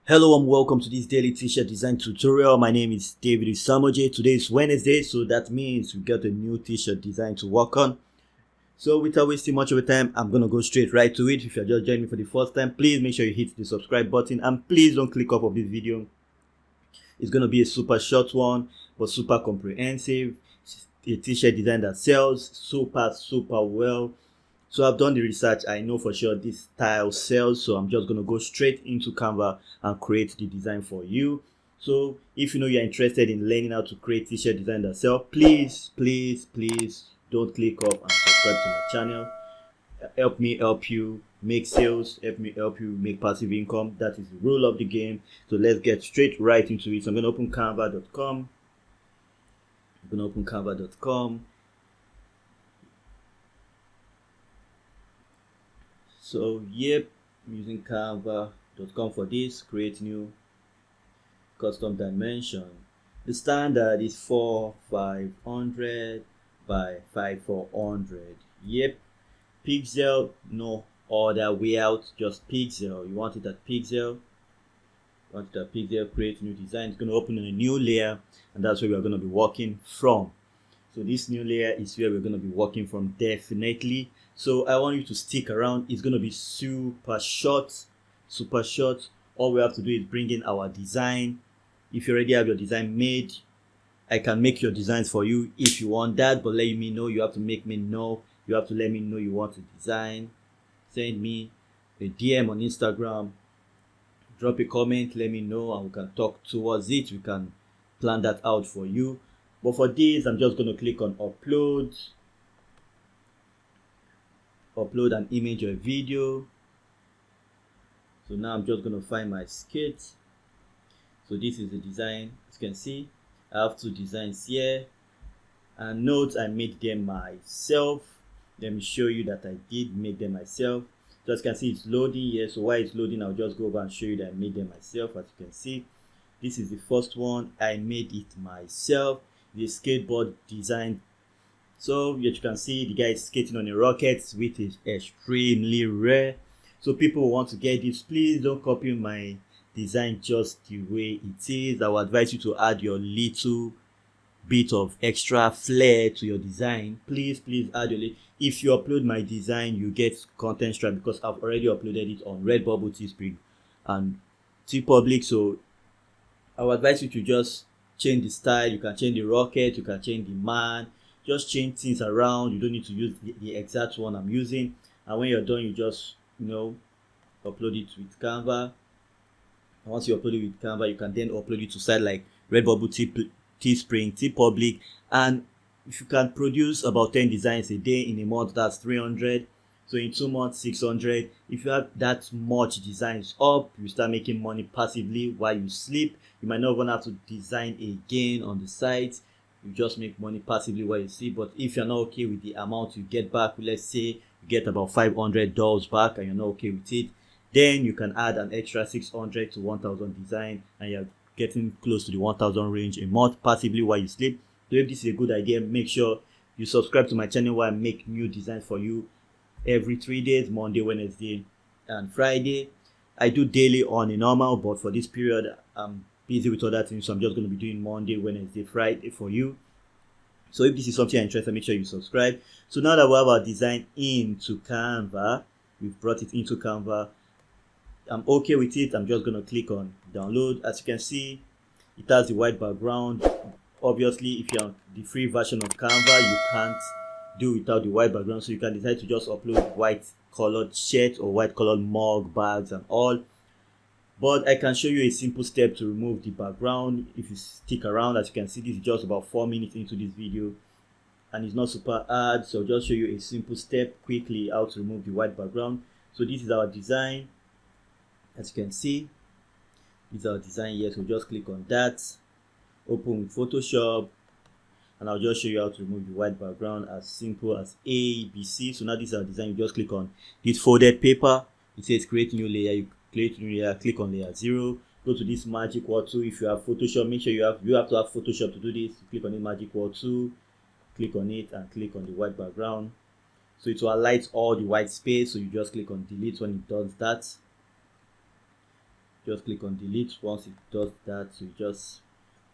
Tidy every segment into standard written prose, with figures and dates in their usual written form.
Hello and welcome to this daily t-shirt design tutorial. My name is David Isamoje. Today is Wednesday, so that means we got a new t-shirt design to work on. So without wasting much of your time, I'm gonna go straight right to it. If you're just joining me for the first time, please make sure you hit the subscribe button and please don't click off of this video. It's gonna be a super short one, but super comprehensive. A t-shirt design that sells super well. So I've done the research. I know for sure this style sells, so I'm just going to go straight into Canva and create the design for you. So if you know you're interested in learning how to create t-shirt design that sell, please don't click off and subscribe to my channel. Help me help you make sales, help me help you make passive income. That is the rule of the game. So let's get straight right into it. So I'm going to open canva.com. So yep, I'm using canva.com for this. Create new custom dimension. The standard is 4500 by 5400. Yep, pixel, no other way out, just pixel. You want it at pixel. Create new design. It's going to open in a new layer, and that's where we're going to be working from. So this new layer is where we're going to be working from, definitely. So I want you to stick around. It's going to be super short. All we have to do is bring in our design. If you already have your design made, I can make your designs for you if you want that, but let me know. You have to make me know. You have to let me know you want a design. Send me a DM on Instagram. Drop a comment, let me know, and we can talk towards it. We can plan that out for you. But for this, I'm just going to click on upload an image or a video. So now I'm just going to find my skit. So this is the design. As you can see, I have two designs here, and note I made them myself. Let me show you that I did make them myself. So as you can see, it's loading here. So while it's loading, I'll just go over and show you that I made them myself. As you can see, this is the first one. I made it myself. The skateboard design. So as you can see, the guy is skating on a rocket, which is extremely rare. So people want to get this, please don't copy my design just the way it is. I would advise you to add your little bit of extra flair to your design. Please add your little. If you upload my design, you get content strike because I've already uploaded it on Redbubble, Teespring, and TeePublic. So I would advise you to just change the style. You can change the rocket, you can change the man, just change things around. You don't need to use the exact one I'm using. And when you're done, you just upload it with Canva. And once you upload it with Canva, you can then upload it to sites like Redbubble, Teespring, TeePublic, and if you can produce about 10 designs a day in a month, that's 300. So in 2 months, 600. If you have that much designs up, you start making money passively while you sleep. You might not even have to design again on the site. You just make money passively while you sleep. But if you're not okay with the amount you get back, let's say you get about $500 back and you're not okay with it, then you can add an extra 600 to 1000 design, and you're getting close to the 1000 range a month passively while you sleep. So if this is a good idea, make sure you subscribe to my channel where I make new designs for you every 3 days, Monday, Wednesday, and Friday. I do daily on a normal, but for this period, I'm busy with other things, so I'm just going to be doing Monday, Wednesday, Friday for you. So if this is something you're interested in, make sure you subscribe. So now that we have our design into Canva, we've brought it into Canva, I'm okay with it. I'm just going to click on download. As you can see, it has the white background. Obviously, if you're on the free version of Canva, you can't do without the white background, so you can decide to just upload white colored shirt or white colored mug, bags and all. But I can show you a simple step to remove the background if you stick around. As you can see, this is just about 4 minutes into this video and it's not super hard, so I'll just show you a simple step quickly how to remove the white background. So this is our design. As you can see, this is our design here. So just click on that, open with Photoshop, and I'll just show you how to remove the white background as simple as ABC. So now this is our design. You just click on this folded paper. It says create new layer. You create new layer, click on layer 0, go to this magic word 2. If you have Photoshop, make sure you have to have Photoshop to do this. Click on this magic word 2, click on it and click on the white background. So it will highlight all the white space. So you just click on delete when it does that. just click on delete. Once it does that, so you just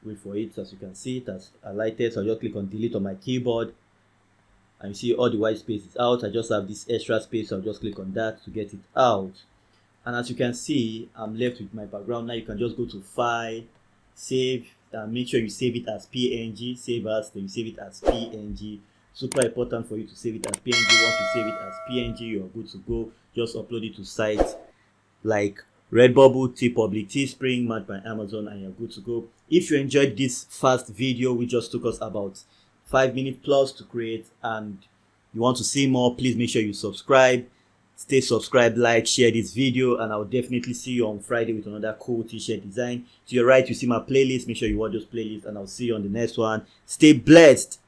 wait for it. As you can see, it has highlighted, so I just click on delete on my keyboard, and you see all the white space is out. I just have this extra space, so I'll just click on that to get it out. And as you can see, I'm left with my background. Now you can just go to file, save, and make sure you save it as PNG. Save as, then you save it as PNG. Super important for you to save it as PNG. Once you save it as PNG, you're good to go. Just upload it to sites like Redbubble, TeePublic, Teespring, Match by Amazon, and you're good to go. If you enjoyed this fast video, which just took us about 5 minutes plus to create, and you want to see more, please make sure you subscribe. Stay subscribed, like, share this video, and I'll definitely see you on Friday with another cool t-shirt design. To your right, you see my playlist. Make sure you watch those playlists, and I'll see you on the next one. Stay blessed.